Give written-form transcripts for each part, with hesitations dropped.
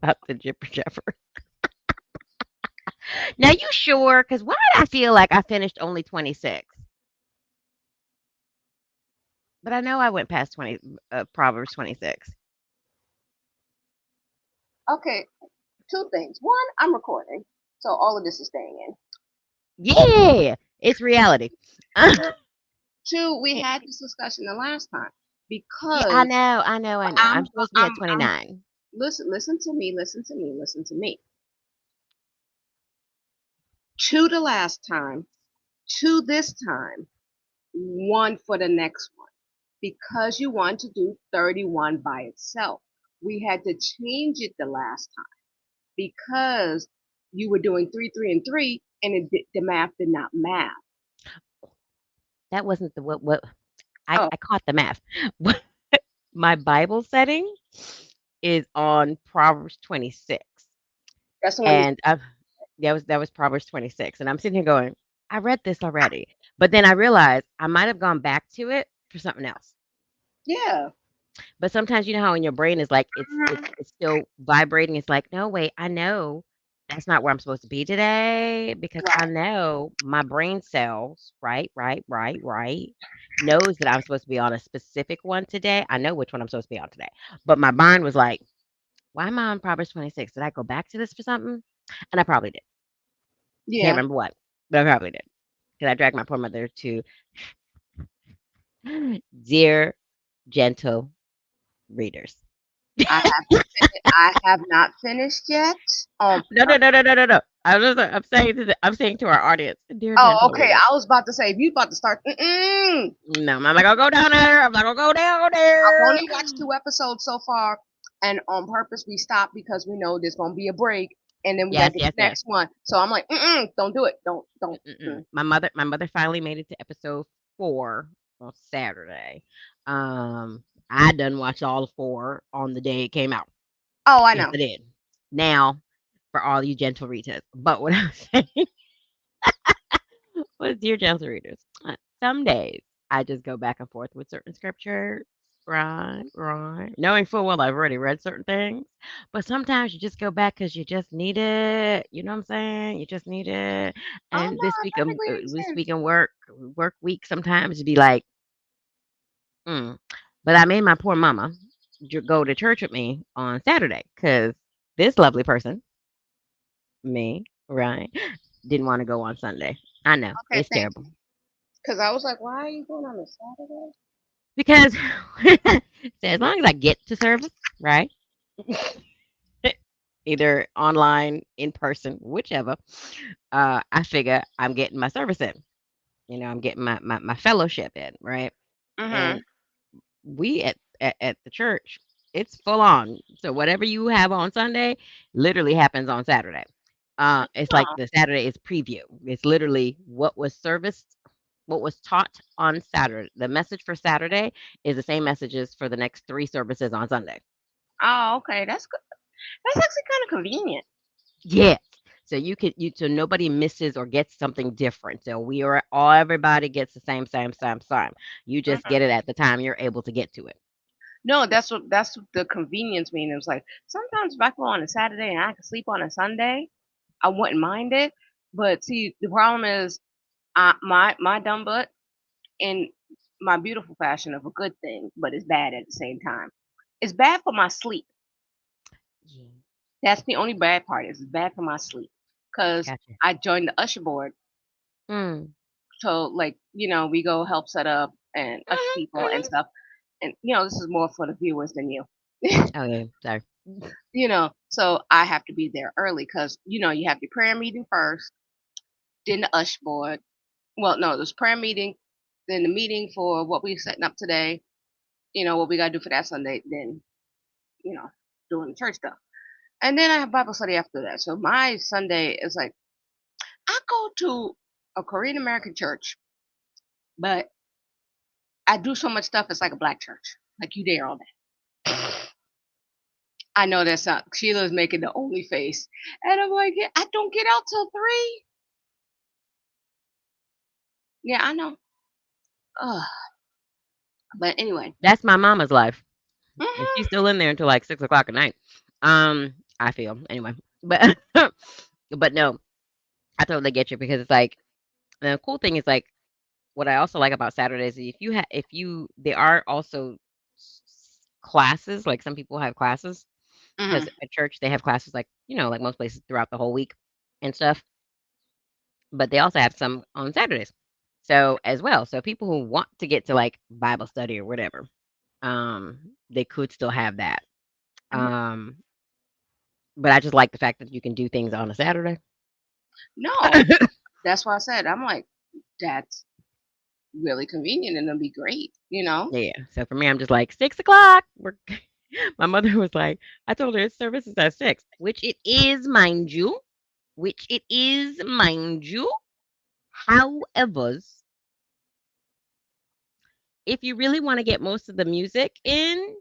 about the Jipper Jepper. Now you sure? Because why did I feel like I finished only 26? But I know I went past 20, Proverbs 26. Okay, two things. One, I'm recording, so all of this is staying in. Yeah, it's reality. Two, we had this discussion the last time Yeah, I because know, I know, I know. I'm supposed to be at I'm 29. listen to me, listen to me, listen to me. To the last time, to this time, one for the next one. Because you want to do 31 by itself. We had to change it the last time because you were doing three, three, and three, and the math did not math. That wasn't the what Oh, I caught the math. My Bible setting is on Proverbs 26. that's the one you. And that was Proverbs 26. And I'm sitting here going, I read this already. But then I realized I might have gone back to it for something else. Yeah. But sometimes you know how in your brain is like it's it's Mhm. it's still vibrating. It's like, no, wait, I know that's not where I'm supposed to be today because I Right. know my brain cells, right, knows that I'm supposed to be on a specific one today. I know which one I'm supposed to be on today. But my mind was like, why am I on Proverbs 26? Did I go back to this for something? And I probably did. Can't Yeah. remember what, but I probably did. Because I dragged my poor mother to dear gentle readers. I have not finished yet. No, no, no, no, no, no, no. I'm saying to our audience, dear Oh, gentle okay. readers. I was about to say if you about to start, No, I'm not gonna go down there. I'm not gonna go down I've there. only watched two episodes so far, and on purpose we stopped because we know there's gonna be a break, and then we gotta Yes, get the yes, yes. next one. So I'm like, don't do it, don't. Mm-mm. My mother finally made it to episode 4 on Saturday. I done watched all 4 on the day it came out. Oh, I Yes, know. I did. Now, for all you gentle readers, but what I'm saying was, dear gentle readers, some days I just go back and forth with certain scriptures, right, right, knowing full well I've already read certain things, but sometimes you just go back because you just need it. You know what I'm saying? You just need it. Oh And no, I perfectly this understand. week in work week, sometimes to be like, mm. But I made my poor mama go to church with me on Saturday because this lovely person, me, right, didn't want to go on Sunday. I know Okay, it's thank terrible you. Because I was like, why are you going on a Saturday? because so as long as I get to service, right, either online, in person, whichever, I figure I'm getting my service in. I'm getting my fellowship in, right? Mm-hmm. And we at the church, it's full on. So whatever you have on Sunday literally happens on Saturday. It's like Oh, the Saturday is preview. It's literally what was serviced, what was taught on Saturday. The message for Saturday is the same messages for the next 3 services on Sunday. oh, okay, that's good. That's actually kind of convenient. Yes. So so nobody misses or gets something different. So we are all everybody gets the same. You just Mhm. get it at the time you're able to get to it. No, that's what the convenience mean. It was like sometimes if I go on a Saturday and I can sleep on a Sunday, I wouldn't mind it. But see, the problem is, my dumb butt in my beautiful fashion of a good thing, but it's bad at the same time. It's bad for my sleep. Yeah. That's the only bad part. Is it's bad for my sleep because Gotcha. I joined the usher board, Mm. so like we go help set up and usher Mhm, people and mhm. stuff. And this is more for the viewers than you. Oh yeah, sorry. So I have to be there early because you have your prayer meeting first, then the usher board. Well, no, there's prayer meeting, then the meeting for what we're setting up today. What we gotta do for that Sunday. Then you know doing the church stuff, and then I have Bible study after that. So my Sunday is like I go to a Korean American church, but I do so much stuff. It's like a black church. Like you there all day. I know that's not Sheila's making the only face, and I'm like, "Yeah, I don't get out till 3." Yeah, I know. Ugh. But anyway. That's my mama's life, and she's Mhm. still in there until like 6 o'clock at night. Um, I feel anyway. But but no, I totally get you because it's like the cool thing is like what I also like about Saturdays is if you there are also classes, like some people have classes Hmm. because at church they have classes like, like most places throughout the whole week and stuff, but they also have some on Saturdays. So as well, so people who want to get to like Bible study or whatever, they could still have that. Hmm. Um, but I just like the fact that you can do things on a Saturday. No, that's why I said I'm like that's really convenient and it'll be great. You know. Yeah. So for me, I'm just like 6 o'clock. My mother was like, I told her service is at 6, which it is, mind you. Which it is, mind you. However, if you really want to get most of the music in,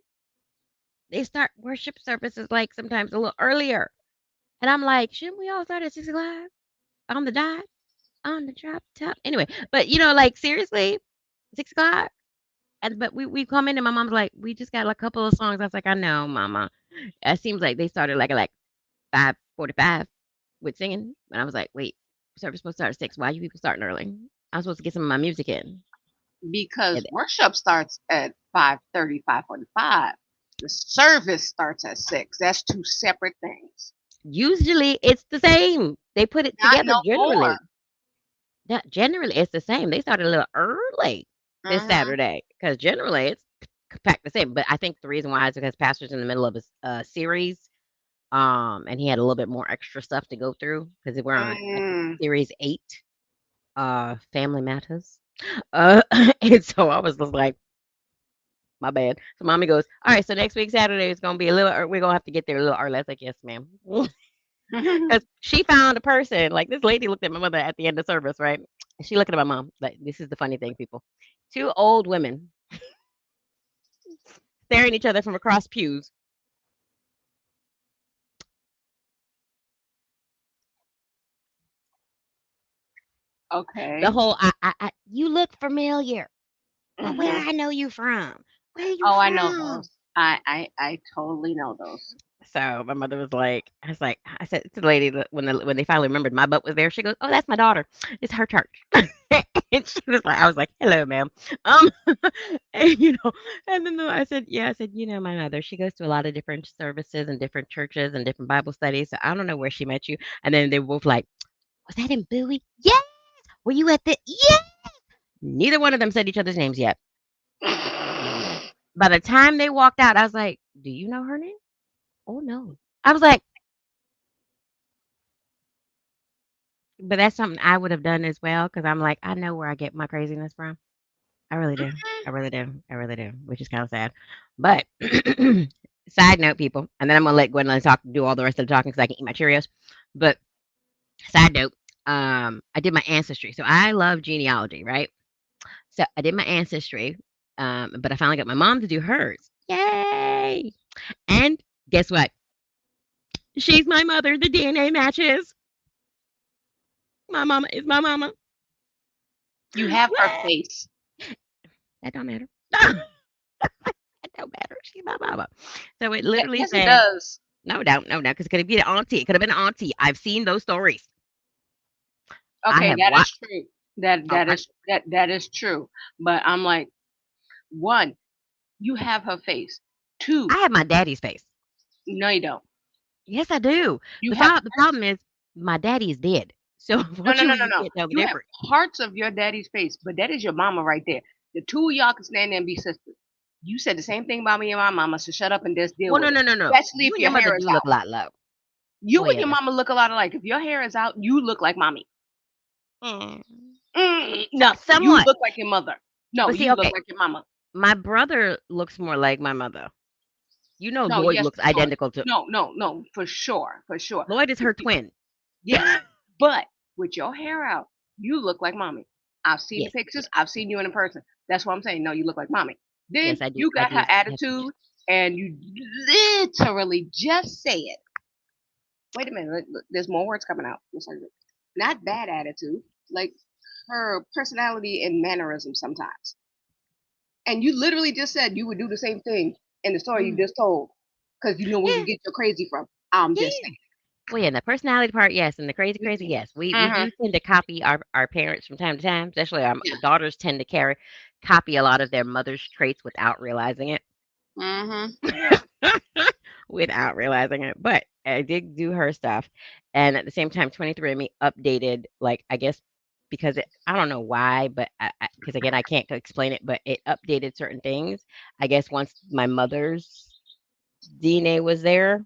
they start worship services like sometimes a little earlier. And I'm like, shouldn't we all start at 6 o'clock on the dot, on the drop top? Anyway, but like seriously, 6 o'clock. And but we come in and my mom's like, we just got a couple of songs. I was like, I know, mama. It seems like they started like 5:45 with singing. And I was like, wait, service supposed to start at 6. Why are you people starting early? I'm supposed to get some of my music in. Because And worship starts at 5:30, 5:45. The service starts at 6. That's two separate things. usually it's the same. They put it Not together no more. generally. Generally it's the same. They started a little early this Hmm. Saturday because generally it's packed the same. But I think the reason why is because Pastor's in the middle of a series, and he had a little bit more extra stuff to go through because we're on I think Mm. series 8, Family Matters. Uh, and so I was just like, my bad. So mommy goes, all right, so next week Saturday is gonna be a little. We're gonna have to get there a little early. I was like, yes, ma'am, because she found a person. Like this lady looked at my mother at the end of service, right? And she looked at my mom. Like this is the funny thing, people. Two old women staring at each other from across pews. The Okay. whole, you look familiar. Well, where I know you from? Where you Oh, I know from? those. I totally know those. So my mother was like, I said to the lady that when they finally remembered my butt was there, she goes, "Oh, that's my daughter. It's her church." And she was like, I was like, "Hello, ma'am." Um, and, and then I said, "Yeah," I said, my mother. She goes to a lot of different services and different churches and different Bible studies. So I don't know where she met you. And then they were both like, "Was that in Bowie? Yes. Were you at the? Yes." Neither one of them said each other's names yet. By the time they walked out, I was like, "Do you know her name?" Oh no. I was like, but that's something I would have done as well because I'm like, I know where I get my craziness from. I really do. I really do. I really do, which is kind of sad. But side note, people, and then I'm gonna let Gwendolyn do all the rest of the talking because I can eat my Cheerios. But side note, I did my ancestry, so I love genealogy, right? So I did my ancestry, but I finally got my mom to do hers. Yay! And guess what? She's my mother. The DNA matches. My mama is my mama. You have her What? face. That don't matter. That don't matter. She's my mama. So it literally Yes, it said, does. no, don't, no, no, because it could have been an auntie. It could have been an auntie. I've seen those stories. I Okay, have that is watched. true. That Oh, that is that is true. But I'm like, one, you have her face. I Two, have my daddy's face. no, you don't. Yes, I do. You have The parts. problem is my daddy is dead. So No, no, no, unfortunately, no, you no. can't tell the You have difference. parts of your daddy's face, but that is your mama right there. The two of y'all can stand there and be sisters. You said the same thing about me and my mama, so shut up and just deal Well, with no, it. no, no, no. Especially You if and your your mother hair do is look out. a lot low. You Oh and yeah, your mama look a lot alike. If your hair is out, you look like mommy. mm, No, you somewhat. look like your mother. No, But see, you look okay, like your mama. my brother looks more like my mother. No, Lloyd yes, looks for sure. identical to No, no, no, for sure, for sure. Lloyd is But her see, twin. yes, but with your hair out, you look like mommy. I've seen the Yes, pictures. yes, I've seen you in person. That's what I'm saying. No, you look like mommy. Then yes. I do. you I got do her have features. attitude, and you literally just said, "Wait a minute, there's more words coming out." Not bad attitude, like her personality and mannerism sometimes. And you literally just said you would do the same thing in the story you Mm. just told, because you know where you Yeah, get your crazy from. I'm Yeah. just saying. Well, yeah, the personality part, yes, and the crazy, crazy, yes. We Mm-hmm. do tend to copy our parents from time to time, especially our Yeah. daughters tend to copy a lot of their mother's traits without realizing it. Mm-hmm. Without realizing it. But I did do her stuff. And at the same time, 23andMe updated, like, I guess because I don't know why, but because again, I can't explain it, but it updated certain things. I guess once my mother's DNA was there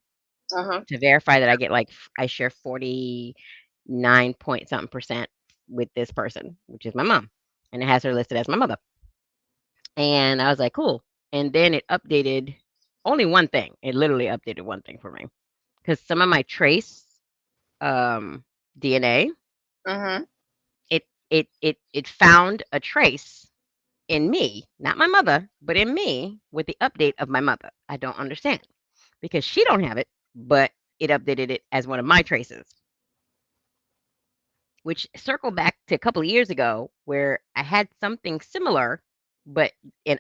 Uh-huh. to verify that I get like, I share 49 point something percent with this person, which is my mom. And it has her listed as my mother. And I was like, cool. And then it updated only one thing. It literally updated one thing for me because some of my trace um, DNA, Mm-hmm. it found a trace in me, not my mother, but in me with the update of my mother. I don't understand because she don't have it, but it updated it as one of my traces, which circle back to a couple of years ago where I had something similar, but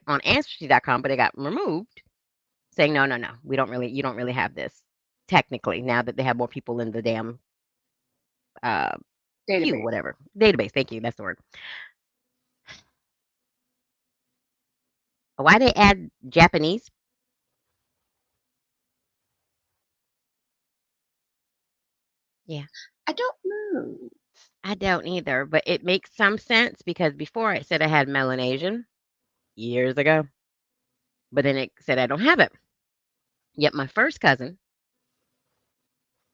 on ancestry.com, but it got removed, saying no, no, no, you don't really have this technically now that they have more people in the damn uh, queue, Database. whatever database. Thank you, that's the word. Why they add Japanese? Yeah, I don't know. I don't either, but it makes some sense because before it said I had Melanesian years ago, but then it said I don't have it. Yet my first cousin,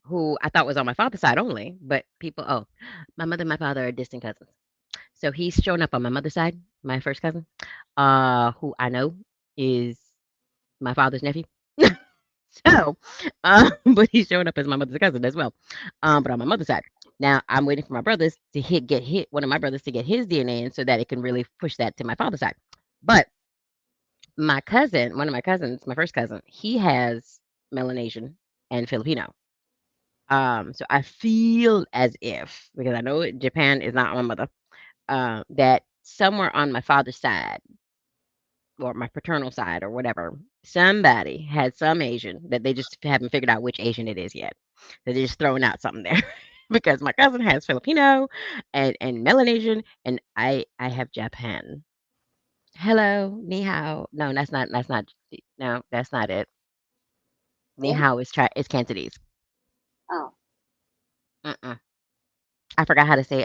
who I thought was on my father's side only, but people, oh, my mother and my father are distant cousins. So he's shown up on my mother's side, my first cousin, who I know is my father's nephew. So, but he's showing up as my mother's cousin as well. But on my mother's side. Now I'm waiting for my brothers to get hit one of my brothers to get his DNA in so that it can really push that to my father's side. But my cousin, one of my cousins, my first cousin, he has Melanesian and Filipino. So I feel as if, because I know Japan is not my mother, that somewhere on my father's side or my paternal side or whatever, somebody had some Asian that they just haven't figured out which Asian it is yet. So they're just throwing out something there. Because my cousin has Filipino and Melanesian, and I have Japan. Hello, ni hao. No, that's not. No, that's not it. Ni Then, hao is Cantonese. oh, Mm-mm. I forgot how to say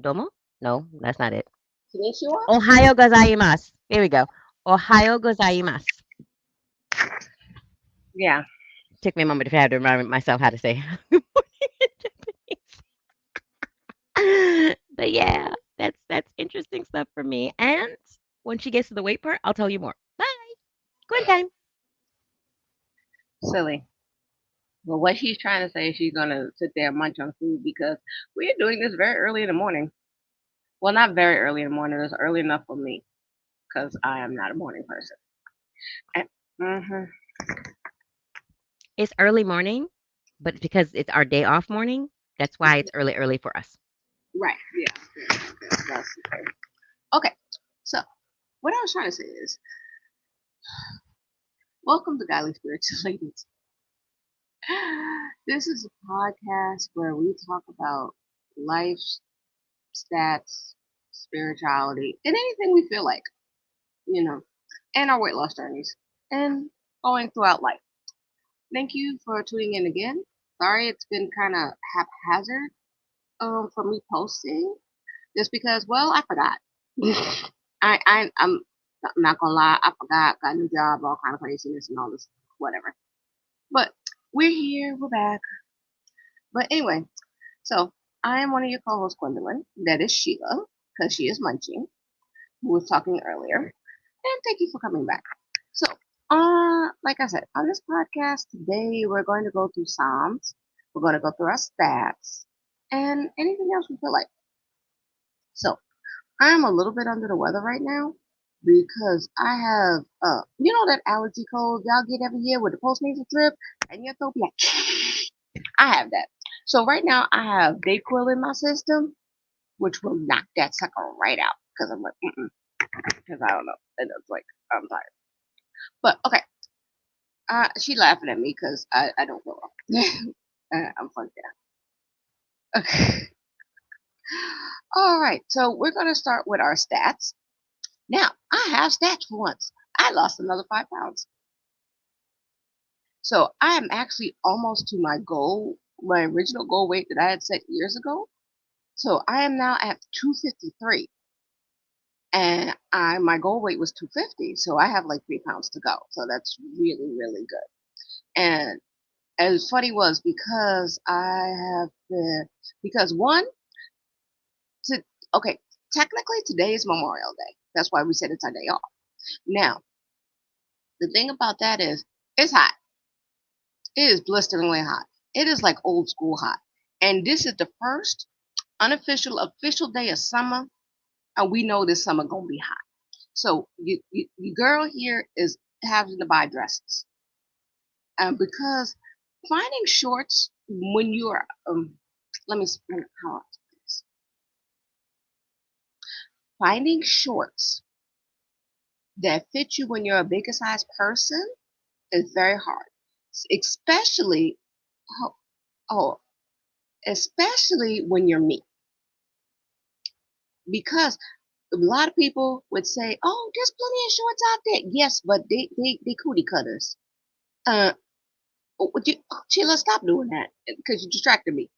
domo. No, that's not it. Konnichiwa? Ohayo gozaimasu. There we go. Ohayo gozaimasu. Yeah. Took me a moment to have to remind myself how to say good morning in Japanese. But yeah, that's interesting stuff for me. And when she gets to the weight part, I'll tell you more. Bye. Gwen time. Silly. But what she's trying to say is she's gonna sit there and munch on food because we're doing this very early in the morning. Well, not very early in the morning. It's early enough for me because I am not a morning person. Mm-hmm. It's early morning, but because it's our day off morning, that's why it's early, early for us. Right. Yeah. That's okay. Okay. So what I was trying to say is, welcome to Godly Spiritual Ladies. This is a podcast where we talk about life, stats, spirituality, and anything we feel like, you know, and our weight loss journeys and going throughout life. Thank you for tuning in again. Sorry it's been kind of haphazard for me posting just because, well, I forgot. I'm not gonna lie, I forgot, got a new job, all kind of craziness and all this, whatever. But we're here, we're back. But anyway, so I am one of your co-hosts, Gwendolyn. That is Sheila, because she is munching, who was talking earlier. And thank you for coming back. So, like I said, on this podcast today, we're going to go through Psalms. We're going to go through our stats and anything else we feel like. So, I'm a little bit under the weather right now because I have, that allergy cold y'all get every year with the postnasal drip and your throat be like, I have that. So right now I have Dayquil in my system, which will knock that sucker right out because I'm like, because I don't know. And it's like, I'm tired. But okay. She laughing at me because I don't go up. I'm funny. Okay. All right. So we're gonna start with our stats. Now I have stats for once. I lost another 5 pounds. So I am actually almost to my goal, my original goal weight that I had set years ago. So I am now at 253, and I my goal weight was 250. So I have like 3 pounds to go. So that's really really good. And as funny was because I have been because one to okay technically today is Memorial Day. That's why we said it's our day off. Now the thing about that is it's hot. It is blisteringly hot. It is like old school hot. And this is the first unofficial official day of summer, and we know this summer gonna be hot. So you girl here is having to buy dresses, because finding shorts when you are let me explain how finding shorts that fit you when you're a bigger size person is very hard, especially oh, oh especially when you're me, because a lot of people would say, "Oh, there's plenty of shorts out there." Yes, but they cootie cutters. Uh, would you, Sheila, stop doing that because you distracted me.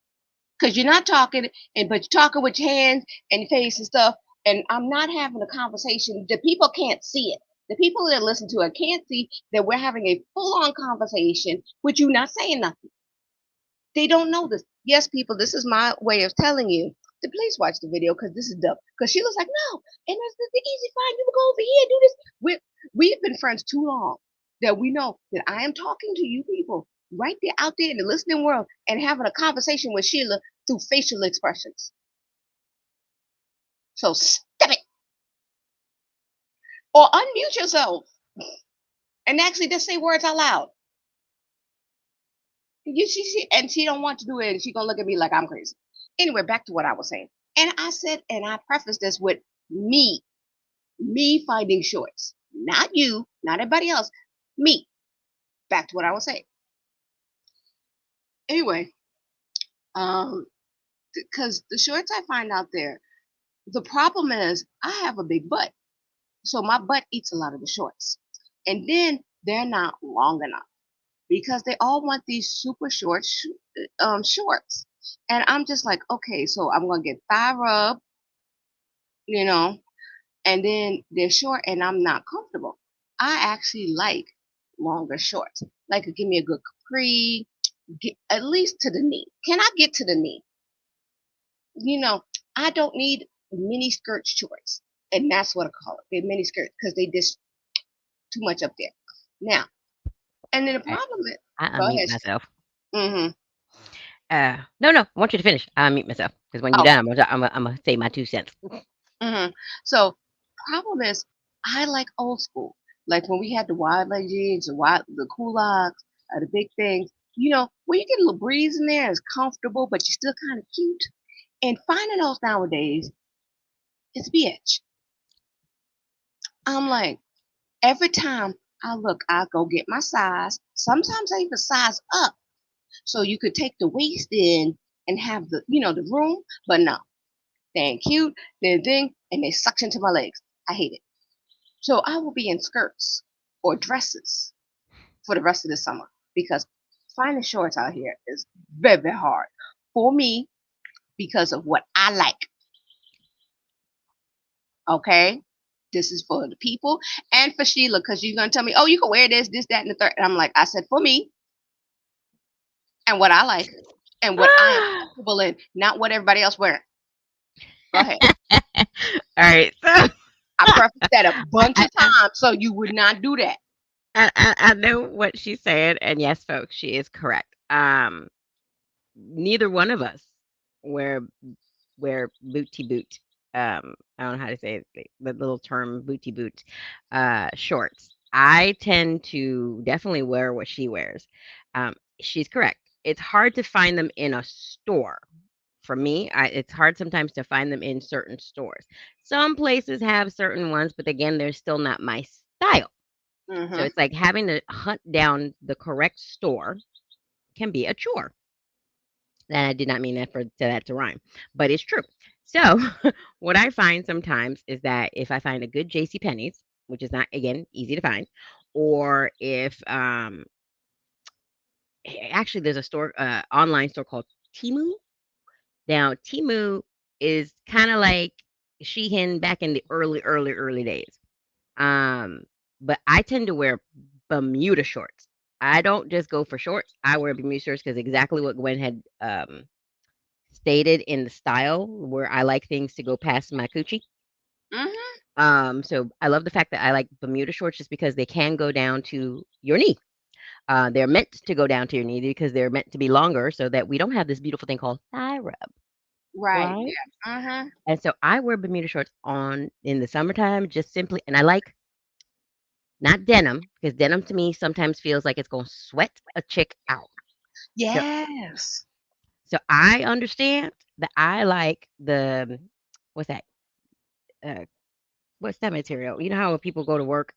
Because you're not talking, and but you're talking with your hands and your face and stuff, and I'm not having a conversation. The people can't see it. The people that listen to it can't see that we're having a full-on conversation with you not saying nothing. They don't know this. Yes, people, this is my way of telling you to please watch the video because this is dumb. Because Sheila's like, no, and that's the easy find. You can go over here and do this. We've been friends too long that we know that I am talking to you people right there out there in the listening world and having a conversation with Sheila through facial expressions. So step it or unmute yourself and actually just say words out loud. She don't want to do it, and she gonna look at me like I'm crazy. Anyway, back to what I was saying. And I said, and I prefaced this with me, me finding shorts, not you, not everybody else, me. Back to what I was saying. Anyway, um, because the shorts I find out there, the problem is I have a big butt, so my butt eats a lot of the shorts, and then they're not long enough because they all want these super short shorts. And I'm just like, okay, so I'm gonna get thigh rub, you know, and then they're short and I'm not comfortable. I actually like longer shorts. Like give me a good capri, get at least to the knee. Can I get to the knee? You know, I don't need mini skirt shorts. And that's what I call it. They're mini skirts because they just too much up there. Now, and then the Right. problem is, I go unmute ahead. myself. Mm-hmm. No, no, I want you to finish. I unmute myself because when you're Okay. done, I'm gonna say my 2 cents. Mm-hmm. So problem is, I like old school. Like when we had the wide leg jeans, the culottes, the big things. You know, when you get a little breeze in there, it's comfortable, but you're still kind of cute. And finding those nowadays is bitch. I'm like, every time I look, I go get my size. Sometimes I even size up so you could take the waist in and have the room. But no, they ain't cute, they're thing, and they suction to my legs. I hate it. So I will be in skirts or dresses for the rest of the summer because finding shorts out here is very, very hard for me because of what I like. Okay. This is for the people and for Sheila because you're going to tell me, oh, you can wear this, that, and the third. And I'm like, I said for me and what I like and what I am comfortable in, not what everybody else wearing. Go ahead. All right, so I prefaced that a bunch I, of times so you would not do that. I know what she's saying, and yes, folks, she is correct. Neither one of us wear booty boot. I don't know how to say it, the little term booty boot shorts. I tend to definitely wear what she wears. She's correct. It's hard to find them in a store. For me, it's hard sometimes to find them in certain stores. Some places have certain ones, but again, they're still not my style. So Mhm. it's like having to hunt down the correct store can be a chore. And I did not mean that to rhyme, but it's true. So what I find sometimes is that if I find a good J.C. Penney's, which is not again easy to find, or if actually there's a store online store called Temu. Now Temu is kind of like Shein back in the early days. Um, but I tend to wear Bermuda shorts. I don't just go for shorts. I wear Bermuda shorts because exactly what Gwen had stated in the style where I like things to go past my coochie. Mhm. So I love the fact that I like Bermuda shorts just because they can go down to your knee. They're meant to go down to your knee because they're meant to be longer so that we don't have this beautiful thing called thigh rub, Right. right? Yeah. Mhm. And so I wear Bermuda shorts on in the summertime just simply, and I like not denim because denim to me sometimes feels like it's going to sweat a chick out. So, Yes. so I understand that I like the what's that? Uh, what's that material? You know how when people go to work,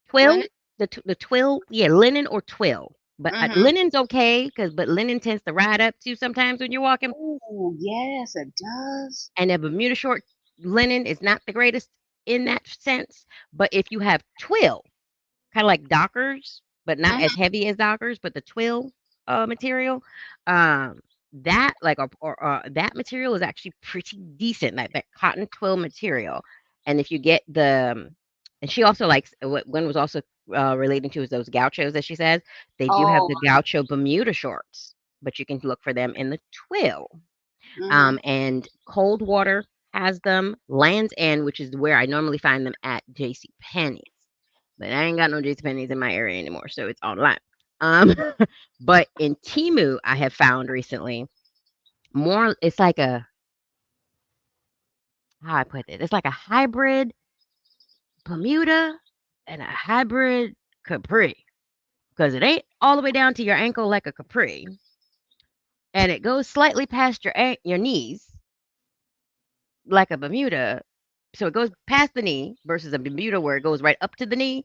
twill, Linen. the twill, yeah, linen or twill. But Mhm. linen's okay but linen tends to ride up too sometimes when you're walking. Oh, yes, it does. And a Bermuda short linen is not the greatest in that sense. But if you have twill, kind of like Dockers, but not as Mhm. heavy as Dockers, but the twill material, um, that like or that material is actually pretty decent, like that cotton twill material. And if you get and she also likes what Gwen was also relating to is those gauchos that she says they do have Oh. the gaucho Bermuda shorts, but you can look for them in the twill. Mhm. And Cold Water has them. Land's End, which is where I normally find them at J.C. Penney's, but I ain't got no J.C. Penney's in my area anymore, so it's online. Um, but in Timu, I have found recently more. It's like a how I put it. It's like a hybrid Bermuda and a hybrid capri because it ain't all the way down to your ankle like a capri, and it goes slightly past your knees like a Bermuda. So it goes past the knee versus a Bermuda where it goes right up to the knee.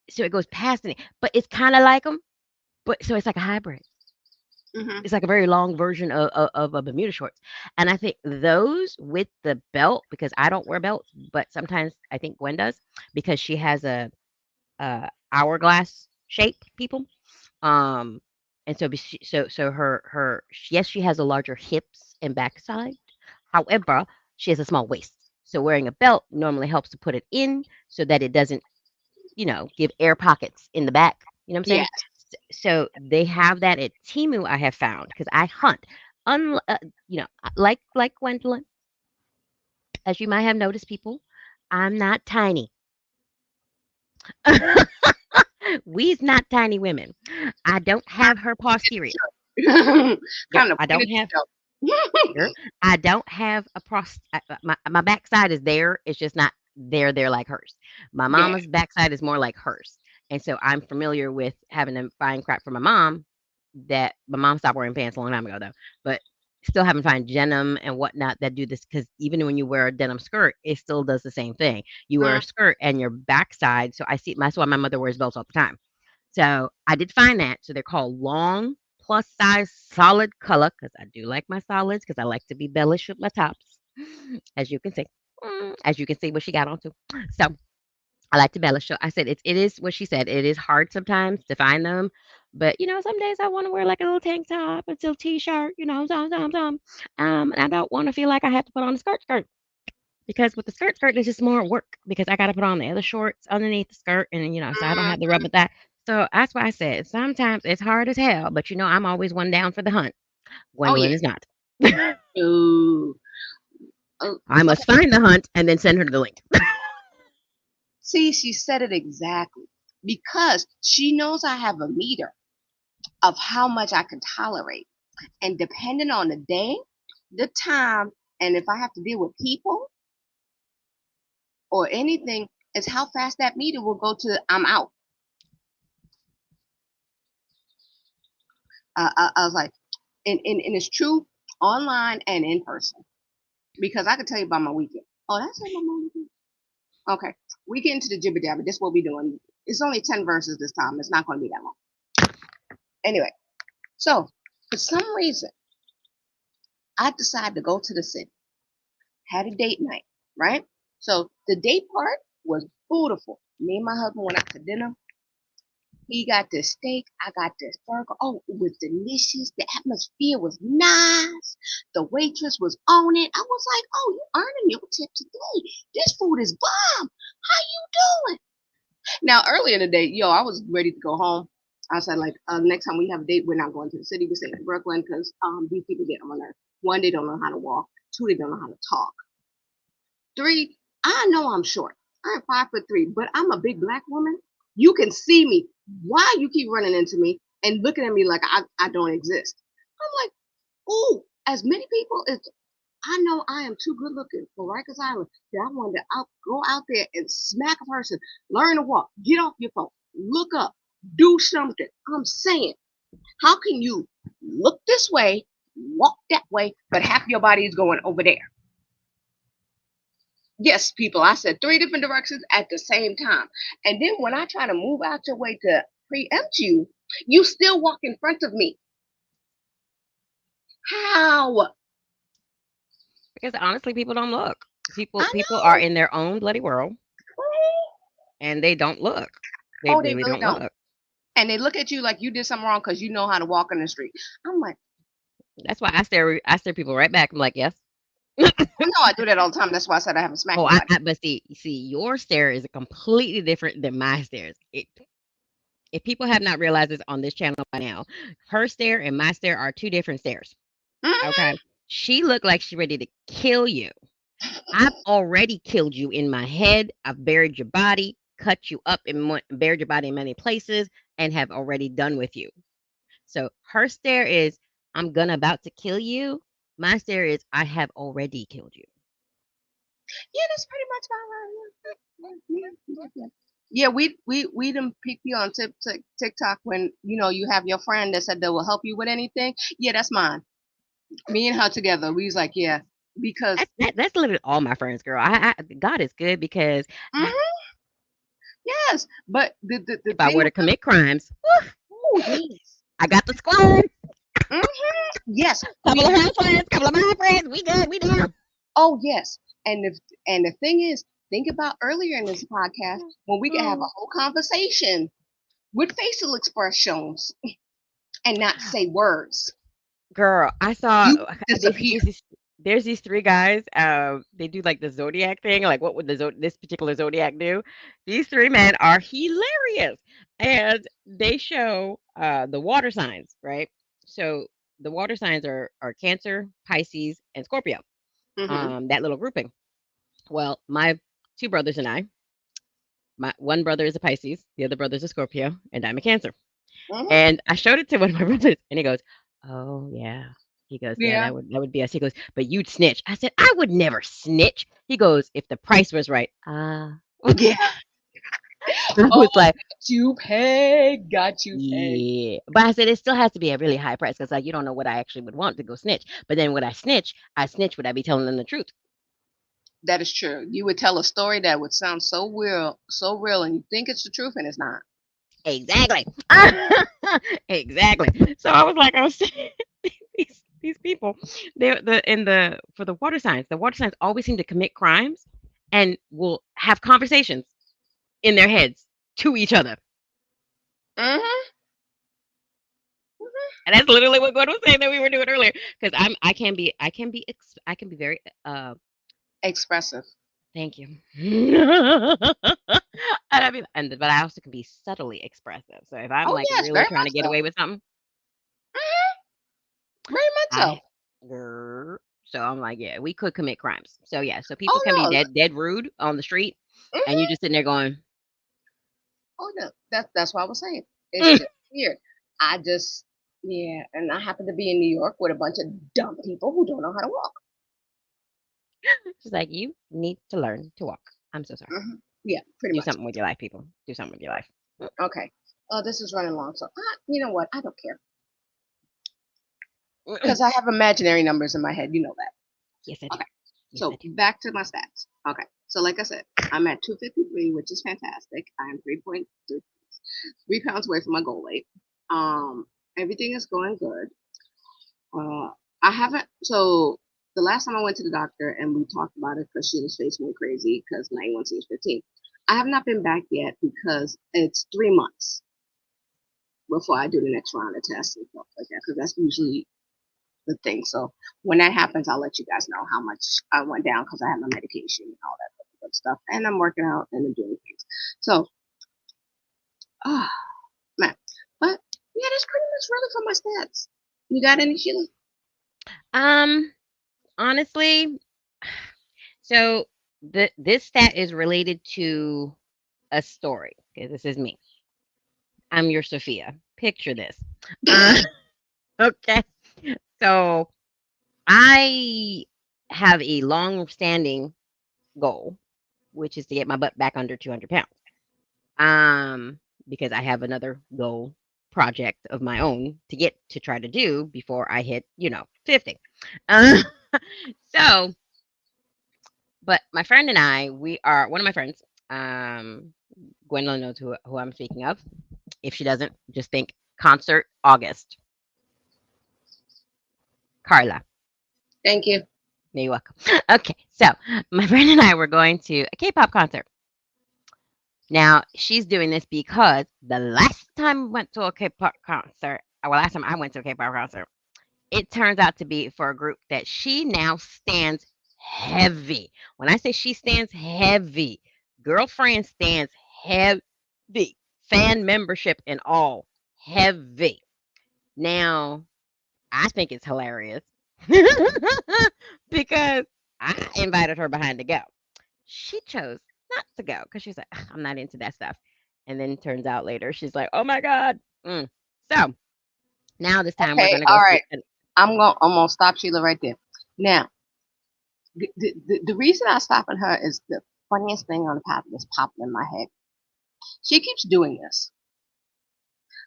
So it goes past the knee, but it's kind of like them. But so it's like a hybrid. Mhm. It's like a very long version of a Bermuda shorts, and I think those with the belt because I don't wear belts, but sometimes I think Gwen does because she has a hourglass shape, people. Um, and so her yes, she has a larger hips and backside. However, she has a small waist. So wearing a belt normally helps to put it in so that it doesn't, give air pockets in the back. You know what I'm Yeah. saying? So they have that at Timu. I have found because I hunt. Un, like Gwendolyn, as you might have noticed, people, I'm not tiny. We's not tiny women. I don't have her posterior. Yep, Kind of I pointed don't have to her. I don't have a my backside is there. It's just not there like hers. My Yeah. mama's backside is more like hers, and so I'm familiar with having to find crap for my mom. That my mom stopped wearing pants a long time ago though, but still having to find denim and whatnot that do this because even when you wear a denim skirt, it still does the same thing. You wear Mm. a skirt and your backside. So I see that's why my mother wears belts all the time. So I did find that. So they're called long plus size solid color because I do like my solids because I like to be bellish with my tops, as you can see. As you can see what she got on too. So I like to bellish. So I said it is what she said. It is hard sometimes to find them. But some days I want to wear like a little tank top, a little t-shirt, and I don't want to feel like I have to put on a skirt because with the skirt is just more work because I got to put on the other shorts underneath the skirt and so I don't Mm. have the rub with that. So that's why I said sometimes it's hard as hell, but I'm always one down for the hunt. Oh yeah. Gwendolyn is not. Ooh. I Okay. must find the hunt and then send her the link. See, she said it exactly because she knows I have a meter of how much I can tolerate, and depending on the day, the time, and if I have to deal with people or anything, is how fast that meter will go to I'm out. I was like, and it's true online and in person because I can tell you about my weekend. Oh, that's my weekend. Okay. we get into the jibber jabber. This is what we're doing. It's only 10 verses this time. It's not going to be that long. Anyway, so for some reason, I decided to go to the city. Had a date night, right? So the date part was beautiful. Me and my husband went out to dinner. He got this steak. I got this burger. Oh, it was delicious. The atmosphere was nice. The waitress was on it. I was like, oh, you earning your tip today. This food is bomb. How you doing? Now, earlier in the day, I was ready to go home. I said, like, next time we have a date, we're not going to the city. We're staying in Brooklyn because these people get on my nerves. One, they don't know how to walk. Two, they don't know how to talk. Three, I know I'm short. I'm 5'3", but I'm a big black woman. You can see me. Why you keep running into me and looking at me like I don't exist? I'm like, oh, as many people as I know I am too good looking for Rikers Island that I wanted to go out there and smack a person, learn to walk, get off your phone, look up, do something. I'm saying, how can you look this way, walk that way, but half your body is going over there? Yes, people, I said 3 different directions at the same time. And then when I try to move out your way to preempt you, you still walk in front of me. How? Because honestly, people don't look. People I people are know. in their own bloody world and they don't look. They Oh, they really really don't don't. look. And they look at you like you did something wrong because you know how to walk in the street. I'm like, That's why I stare people right back. I'm like, yes. I know I do that all the time. That's why I said I haven't smacked Oh, nobody. but see, your stare is completely different than my stares. If people have not realized this on this channel by now, her stare and my stare are two different stares. Mhm. Okay. She looked like she's ready to kill you. I've already killed you in my head. I've buried your body, cut you up, and buried your body in many places, and have already done with you. So her stare is, I'm gonna about to kill you. My stare is, I have already killed you. Yeah, that's pretty much my line. Yeah, we done pick you on TikTok when you have your friend that said they will help you with anything. Yeah, that's mine. Me and her together. We was like, yeah, because That's literally all my friends, girl. God is good because mhm, yes, but the if I thing were to with the commit crimes, oh yes, I got the squad. hmm yes, we Couple of have. her friends, couple of my friends. We good. We down. Oh yes, and the thing is, think about earlier in this podcast when we could have a whole conversation with facial expressions and not say words. Girl, I saw You disappear. there's these three guys. They do like the zodiac thing. Like, what would this particular zodiac do? These three men are hilarious, and they show the water signs, right? So the water signs are Cancer, Pisces, and Scorpio. Hmm. That little grouping. Well, my two brothers and I, my one brother is a Pisces, the other brother is a Scorpio, and I'm a Cancer. Hmm. And I showed it to one of my brothers, and he goes, "Oh yeah." He goes, "Yeah, Yeah. that would be us." He goes, "But you'd snitch." I said, "I would never snitch." He goes, "If the price was right." Ah. Yeah. I Oh, was like, got you pegged. Got you pegged. "Yeah," but I said it still has to be a really high price because like you don't know what I actually would want to go snitch. But then when I snitch. Would I be telling them the truth? That is true. You would tell a story that would sound so real, and you think it's the truth, and it's not. Exactly. Exactly. So I was saying, these people, they're the in the for the water signs always seem to commit crimes and will have conversations in their heads to each other. Hmm. And that's literally what Gwen was saying that we were doing earlier. Because I can be very Expressive. thank you. And but I also can be subtly expressive. So if I'm Oh like yes, really very trying much to get so. away with something, Hmm. Very much I so. so I'm like, yeah, we could commit crimes. So yeah, so people can be Oh no. dead rude on the street, and you Hmm. just sitting there going, Oh no. That's what I was saying. It's mm. just weird. I just yeah, and I happen to be in New York with a bunch of dumb people who don't know how to walk. She's like, you need to learn to walk. I'm so sorry. Hmm. Yeah, pretty Do much. something with your life, people. Do something with your life. Okay. This is running long, so you know what? I don't care Mm. because I have imaginary numbers in my head. You know that. Yes, I do. Okay. Yes, I So do. back to my stats. Okay. So like I said, I'm at 253, which is fantastic. I am 3.3 pounds away from my goal weight. Um, Everything is going good. I haven't. So the last time I went to the doctor and we talked about it because Sheila's face went crazy because my A1C is 15. I have not been back yet because it's 3 months before I do the next round of tests and stuff like that because that's usually the thing. So when that happens, I'll let you guys know how much I went down because I have my medication and all that good stuff, and I'm working out and I'm doing things. So, ah, man, but yeah, that's pretty much really for my stats. You got any, Sheila? Um, honestly, so this stat is related to a story. Okay, this is me. I'm your Sophia. Picture this. Uh, okay. So I have a long-standing goal, which is to get my butt back under 200 pounds. Um, because I have another goal project of my own to get to try to do before I hit, 50. Uh, so, but my friend and I, we are one of my friends. Um, Gwendolyn knows who I'm speaking of. If she doesn't, just think concert August. Carla. Thank you. You're welcome. Okay, so my friend and I were going to a K-pop concert. Now she's doing this because the last time we went to a K-pop concert, well, last time I went to a K-pop concert, it turns out to be for a group that she now stands heavy. When I say she stands heavy, girlfriend stands heavy, fan membership and all heavy. Now I think it's hilarious because I invited her behind to go. She chose not to go because she's like, "Ugh, I'm not into that stuff." And then turns out later she's like, "Oh my god!" So now this time we're Okay, gonna all go right. see. An, I'm gonna stop Sheila right there. Now, the reason I stop at her is the funniest thing on the path that's popping in my head. She keeps doing this.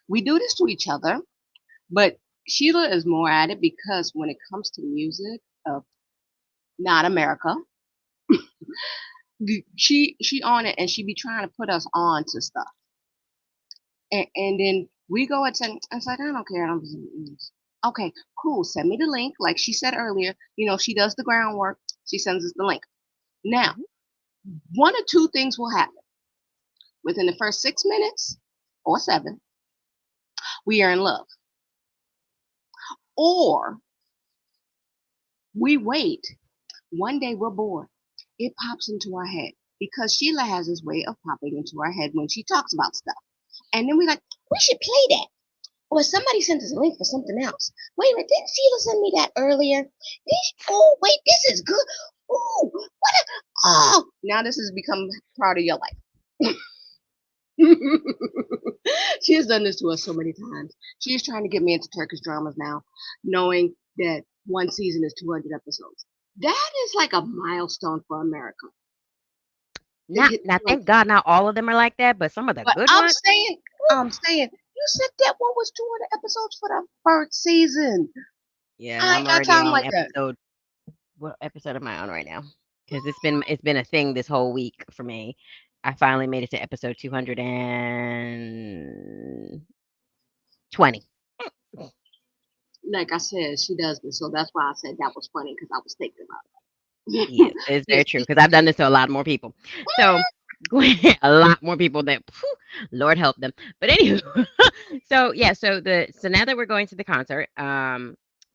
We do this to each other, but Sheila is more at it because when it comes to music of not America, she on it and she be trying to put us on to stuff. And then we go and say, it's like, I don't care. Okay, cool. Send me the link. Like she said earlier, she does the groundwork. She sends us the link. Now, Mhm. one or two things will happen. Within the first 6 minutes or seven, we are in love. Or we wait. One day we're bored. It pops into our head because Sheila has this way of popping into our head when she talks about stuff. And then we're like, we should play that. Or somebody sent us a link for something else. Wait a minute, didn't Sheila send me that earlier? Oh, wait, this is good. Oh, what a, oh, now this has become part of your life. She has done this to us so many times. She is trying to get me into Turkish dramas now, knowing that one season is 200 episodes. That is like a milestone for America to Not hit now, 200. thank God, not all of them are like that, but some of the But good I'm ones. saying, Whew. I'm saying, you said that one was 200 episodes for the first season. Yeah, and I I'm ain't got already time on like that. episode. What episode am I on right now? Because it's been a thing this whole week for me. I finally made it to episode 220. Like I said, she does this, so that's why I said that was funny because I was thinking about Yes, it. it's very Yes, true because I've done this to a lot more people. So a lot more people that phew, Lord help them. But anywho, so yeah, so now that we're going to the concert,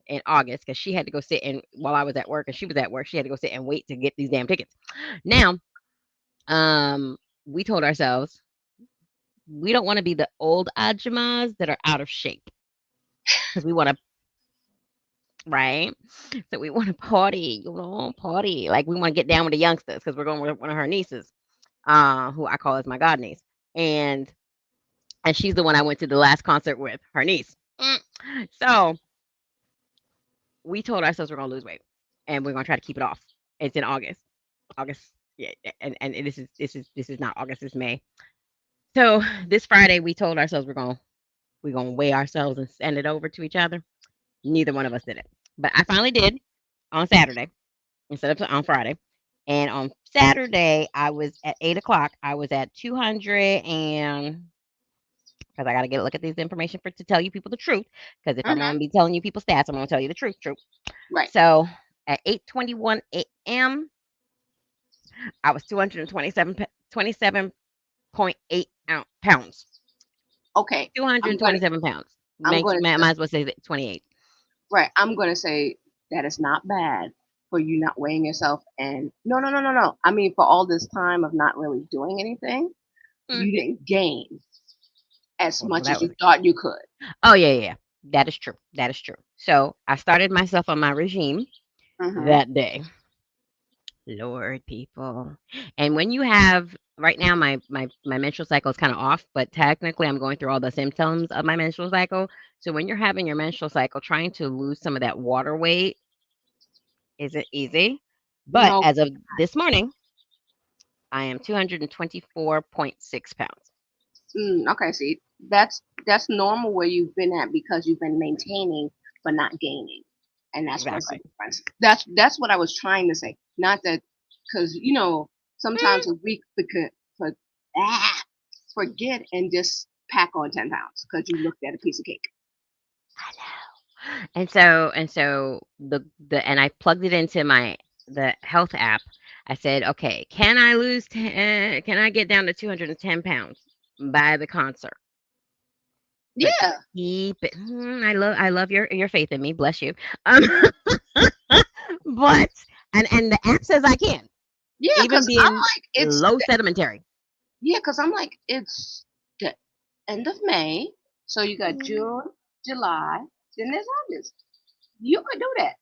in August, because she had to go sit and while I was at work and she was at work, she had to go sit and wait to get these damn tickets. Now, um, we told ourselves we don't want to be the old Ajumas that are out of shape because we want to, right? So we want to party, party. Like we want to get down with the youngsters because we're going with one of her nieces, who I call as my god niece, and she's the one I went to the last concert with, her niece. So we told ourselves we're gonna lose weight and we're gonna try to keep it off. It's in August. August, yeah, and this is not August, it's May. So this Friday we told ourselves we're gonna weigh ourselves and send it over to each other. Neither one of us did it, but I finally did on Saturday instead of on Friday, And on Saturday, I was at 8 o'clock. I was at 200 and because I got to get a look at this information for to tell you people the truth. Because if I'm Mm-hmm. going to be telling you people stats, I'm going to tell you the truth. Truth. Right. So at 8:21 a.m., I was 227.8 pounds. Okay. I'm gonna 227 pounds. I'm gonna Might as well say 28. right. I'm gonna say that it's not bad for you not weighing yourself. And no, no, no, no, no. I mean, for all this time of not really doing anything, Mm. you didn't gain as Well, much that as was you thought you could. Oh yeah, yeah, yeah. That is true. That is true. So I started myself on my regime Mm-hmm. that day. Lord, people. And when you have right now my menstrual cycle is kind of off, but technically I'm going through all the symptoms of my menstrual cycle. So when you're having your menstrual cycle, trying to lose some of that water weight isn't easy. But No. as of this morning, I am 224.6 pounds. Okay. See, that's normal where you've been at because you've been maintaining but not gaining, and that's what's the Exactly. difference. That's what I was trying to say. Not that because Mm, sometimes we could forget and just pack on 10 pounds because you looked at a piece of cake. I know. And so and I plugged it into the health app. I said, okay, can I get down to 210 pounds by the concert? But Yeah, I love your faith in me. Bless you. Um, but and the app says I can, yeah, even because I'm being like low sedimentary. yeah, because I'm like it's the end of May, so you got Mm, June, July, then there's August. You could do that.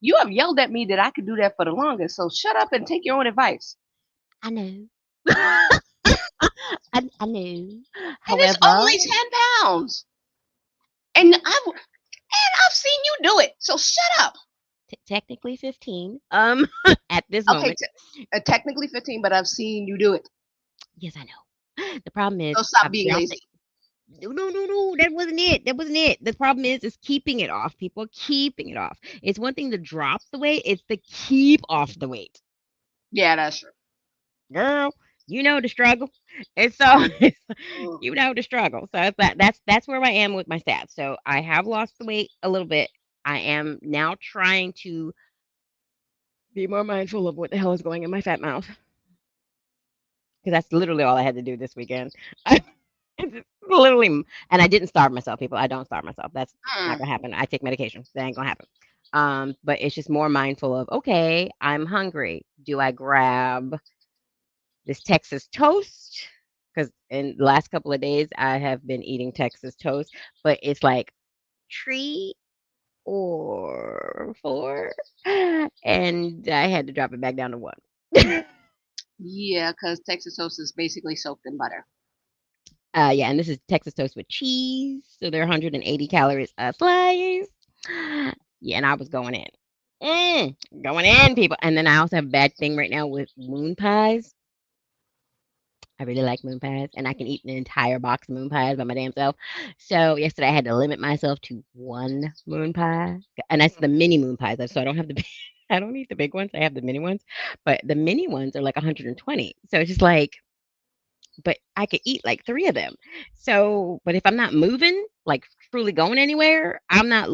You have yelled at me that I could do that for the longest. So shut up and take your own advice. I know. I know. And it's However, only 10 pounds, and I've seen you do it. So shut up. technically 15. At this Okay, moment. technically 15, but I've seen you do it. Yes, I know. The problem is So stop I've being dropped it. lazy. No, no, no, no. That wasn't it. That wasn't it. The problem is keeping it off. People are keeping it off. It's one thing to drop the weight. It's to keep off the weight. Yeah, that's true. Girl, you know the struggle. And so Mm. you know the struggle. So that's where I am with my stats. So I have lost the weight a little bit. I am now trying to be more mindful of what the hell is going in my fat mouth. Because that's literally all I had to do this weekend. It's literally, and I didn't starve myself, people. I don't starve myself. That's not Mm. gonna happen. I take medication. That ain't gonna happen. But it's just more mindful of, okay, I'm hungry. Do I grab this Texas toast? Because in the last couple of days, I have been eating Texas toast, but it's like three or four, and I had to drop it back down to one. Yeah, because Texas toast is basically soaked in butter. Yeah, and this is Texas toast with cheese, so they're 180 calories a slice. Yeah, and I was going in, going in, people. And then I also have a bad thing right now with moon pies. I really like moon pies, and I can eat an entire box of moon pies by my damn self. So yesterday I had to limit myself to one moon pie, and that's the mini moon pies. So I don't have the I don't eat the big ones. I have the mini ones, but the mini ones are like 120. So it's just like but I could eat like 3 of them. So, but if I'm not moving, like truly going anywhere, I'm not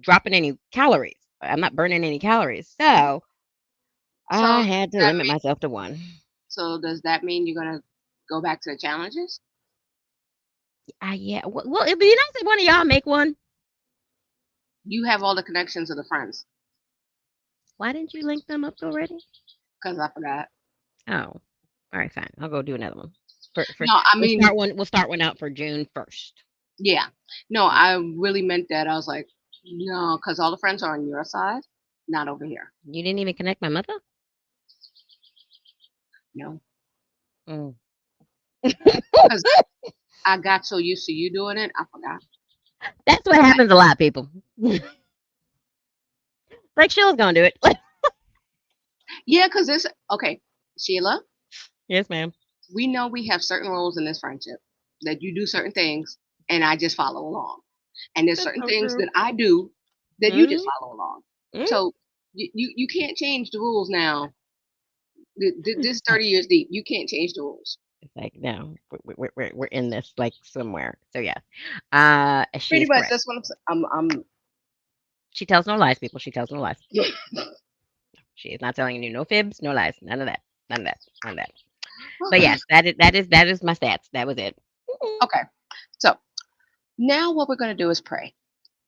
dropping any calories. I'm not burning any calories. So So I does had to that limit mean myself to one. does that mean you're gonna go back to the challenges? Yeah. Well, it'd be nice if one of y'all make one. You have all the connections of the friends, Why didn't you link them up already? because I forgot. Oh, all right, fine. I'll go do another one. For No, I we'll mean, start one. We'll start one out for June 1st. yeah. No, I really meant that. I was like, no, because all the friends are on your side, not over here. You didn't even connect my mother. No, Mm. because I got so used to you doing it, I forgot. That's what happens a lot, people. Like Sheila's gonna do it. Yeah, because it's okay, Sheila. Yes, ma'am. We know we have certain roles in this friendship that you do certain things, and I just follow along. And there's That's certain so things true. that I do that you just Mhm, follow along. mhm. So you can't change the rules now This 30 years deep. You can't change the rules. It's like, no, we're in this like somewhere. So yeah, she Pretty is much correct. that's what I'm saying. She tells no lies, people. She tells no lies. She is not telling you no fibs, no lies, none of that, none of that, none of that. But yes, that is my stats. That was it. Okay. So now what we're going to do is pray.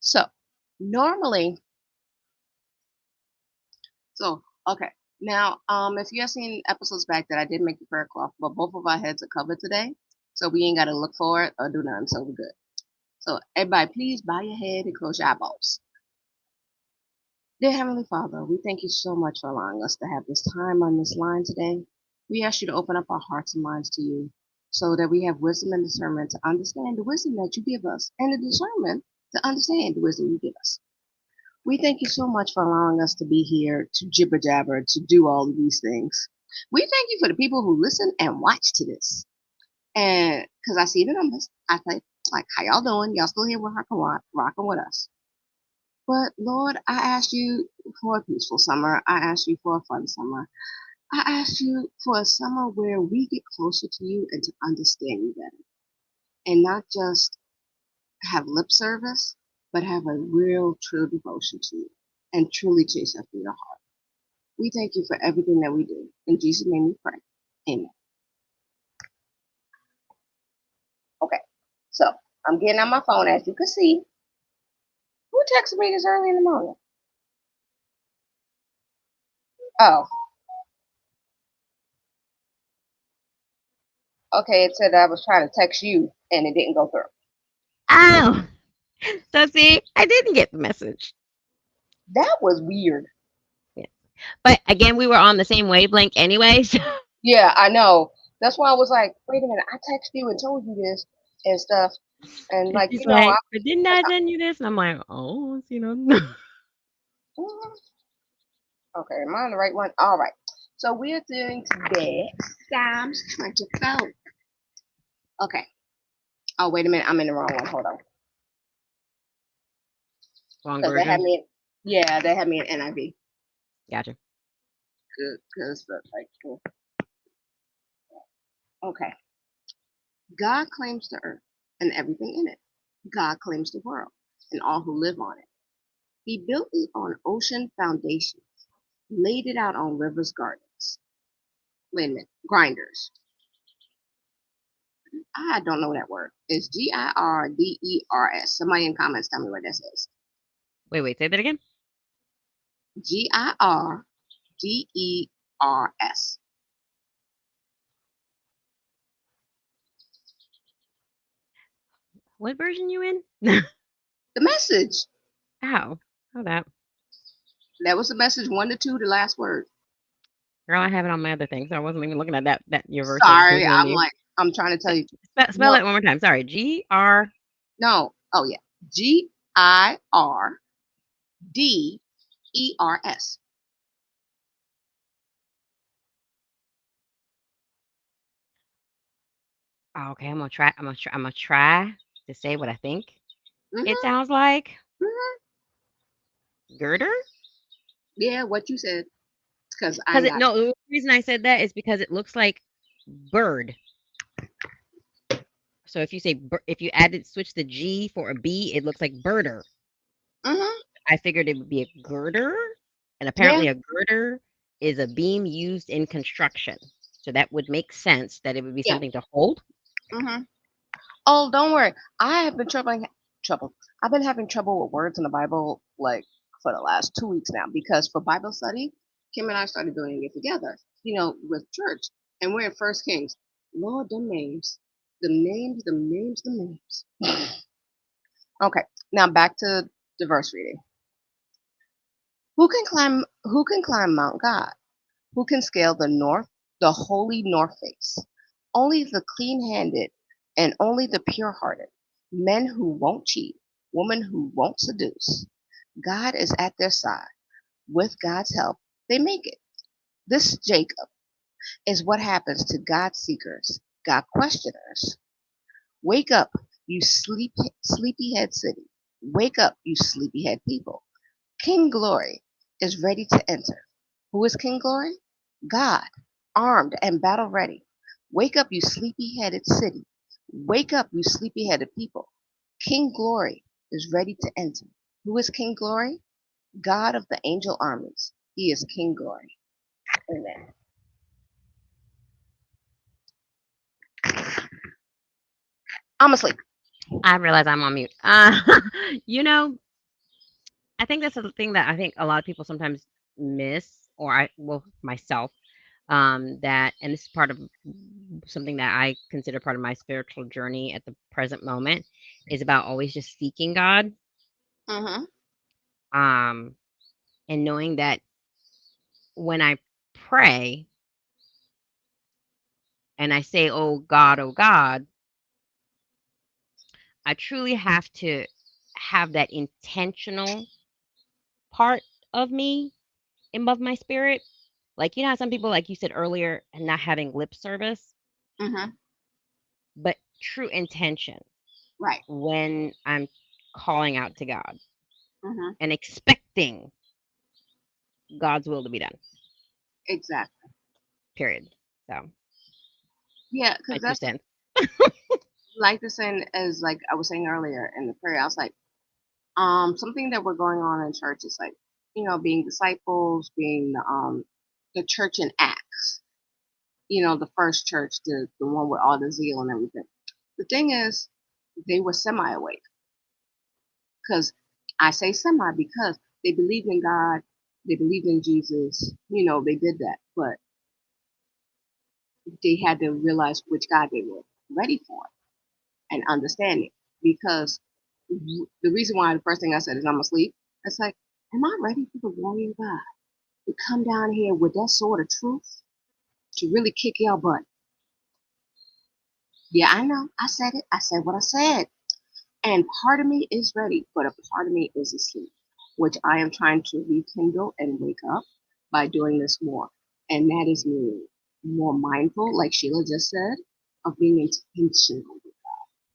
So normally, so okay. Now, if you have seen episodes back that I did make the prayer cloth, but both of our heads are covered today, so we ain't got to look for it or do nothing. So we're good. So everybody, please bow your head and close your eyeballs. Dear Heavenly Father, we thank you so much for allowing us to have this time on this line today. We ask you to open up our hearts and minds to you so that we have wisdom and discernment to understand the wisdom that you give us and the discernment to understand the wisdom you give us. We thank you so much for allowing us to be here to jibber jabber, to do all of these things. We thank you for the people who listen and watch to this. And because I see the numbers, I think, like, how y'all doing? Y'all still here with rocking with us. But Lord, I ask you for a peaceful summer. I ask you for a fun summer. I ask you for a summer where we get closer to you and to understand you better. And not just have lip service, but have a real, true devotion to you and truly chase after your heart. We thank you for everything that we do. In Jesus' name we pray. Amen. Okay. So I'm getting on my phone, as you can see. Who texted me this early in the morning? Oh, okay. It said I was trying to text you and it didn't go through. Oh, so see, I didn't get the message. That was weird. Yeah. But again, we were on the same wavelength anyway. So Yeah, I know. That's why I was like, wait a minute, I texted you and told you this and stuff. And and like, she's like, but didn't I, I send you this? And I'm like, oh, you know. okay, am I on the right one? All right. So we're doing today Psalms 24. Okay. Oh, wait a minute, I'm in the wrong one. Hold on. Long Because they had version. me, yeah, they had me in NIV. Gotcha. Good, because like, okay. God claims the earth and everything in it. God claims the world and all who live on it. He built it on ocean foundations, laid it out on rivers gardens. Wait a minute, grinders. I don't know that word. It's Girders. Somebody in comments tell me what that says. Wait, say that again. Girders. What version you in? The message. How? How that? That was the message 1 to 2, the last word. Girl, I have it on my other thing, so I wasn't even looking at that your verse. I was Sorry, googling you. I'm trying to tell you. Spell No, that one more time. Sorry. GR. no. Oh yeah. Girders. Oh, okay, I'm gonna try. I'm gonna try to say what I think it Mm-hmm, sounds like. mm-hmm. Girder. Yeah, what you said. Because I Because ain't it got no, the reason I said that is because it looks like bird. So if you say if you added switch the G for a B, it looks like birder. it. Mm-hmm. I figured it would be a girder, and Yeah, apparently a girder is a beam used in construction. So that would make sense that it would be yeah. something to hold. Mm-hmm. Oh, don't worry. I have been trouble. I've been having trouble with words in the Bible like for the last 2 weeks now because for Bible study, Kim and I started doing it together. With church, and we're in First Kings. Lord, the names. Okay, now back to the verse reading. Who can climb Mount God? Who can scale the holy north face? Only the clean-handed and only the pure-hearted, men who won't cheat, women who won't seduce. God is at their side. With God's help, they make it. This Jacob is what happens to God seekers, God questioners. Wake up, you sleepyhead city. Wake up, you sleepyhead people. King Glory is ready to enter. Who is King Glory? God. armed and battle ready. Wake up, you sleepy headed city. Wake up, you sleepy headed people. King Glory is ready to enter. Who is King Glory? God of the angel armies. He is King Glory. Amen. I'm asleep. I realize I'm on mute. You know, I think that's the thing that I think a lot of people sometimes miss, or well, myself, that, and this is part of something that I consider part of my spiritual journey at the present moment, is about always just seeking God, Mm-hmm. um, and knowing that when I pray and I say, oh God, I truly have to have that intentional part of me and of my spirit. Like, you know how some people, like you said earlier, and not having lip service, Mm-hmm. but true intention Right. when I'm calling out to God Mm-hmm. and expecting God's will to be done. Exactly. Period. So, Yeah, my because two that's cents. like the same as like I was saying earlier in the prayer. I was like, something that we're going on in church is like, being disciples, being the church in Acts. The first church, the one with all the zeal and everything. The thing is, they were semi awake because I say semi because they believed in God, they believed in Jesus. They did that, but they had to realize which God they were ready for and understanding. Because the reason why the first thing I said is I'm asleep. It's like, am I ready for the warrior God to come down here with that sword of truth to really kick your butt? Yeah, I know. I said it. I said what I said. And part of me is ready, but a part of me is asleep, which I am trying to rekindle and wake up by doing this more. And that is me more mindful, like Sheila just said, of being intentional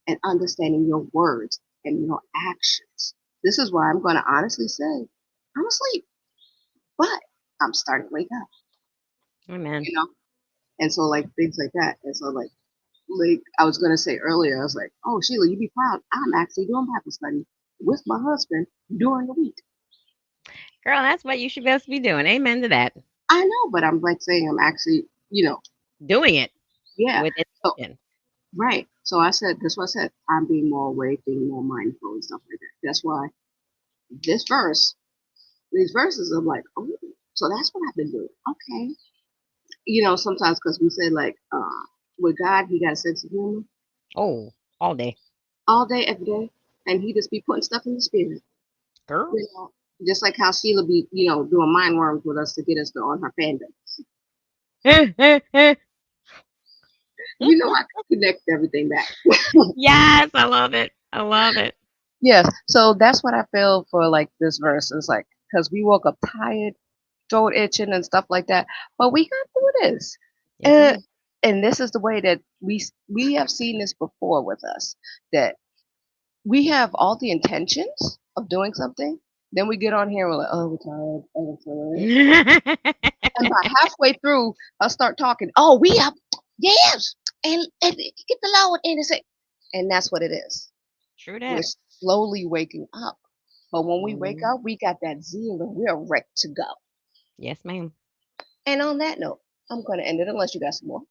and understanding your words and your actions. This is why I'm going to honestly say I'm asleep, but I'm starting to wake up, Amen. you know? And so, like, things like that. And so, like I was going to say earlier, I was like, oh, Sheila, you be proud. I'm actually doing Bible study with my husband during the week. Girl, that's what you should best be doing. Amen to that. I know, but I'm like saying I'm actually, Doing it yeah. with So, intention. right. So I said, that's what I said. I'm being more awake, being more mindful and stuff like that. That's why this verse, these verses, I'm like, oh, so that's what I've been doing. Okay. Sometimes because we say like, with God, he got a sense of humor Oh, all day. all day, every day, and he just be putting stuff in the spirit. Girl. You know, just like how Sheila be, doing mind worms with us to get us to on her fandom. I can connect everything back. Yes, I love it. I love it. Yes, so that's what I feel for like this verse is like because we woke up tired, throat itching and stuff like that, but we got through this. Yes, And ma'am. and this is the way that we have seen this before with us that we have all the intentions of doing something, then we get on here and we're like, oh, we're tired, oh, we're tired. And by halfway through, I'll start talking. Oh, we have yes, and get the Lord in and say, and that's what it is. True We're that. slowly waking up. But when we wake Mhm. up, we got that zeal and we're ready to go. Yes, ma'am. And on that note, I'm going to end it unless you got some more.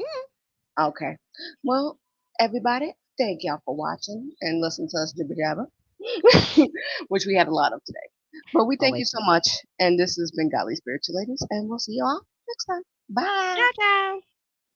Mm. Okay. Well, everybody, thank y'all for watching and listening to us jibber jabber, which we had a lot of today. But we thank you Always. so much. And this has been Godly Spiritual Ladies, and we'll see you all next time. Bye. Ciao, ciao.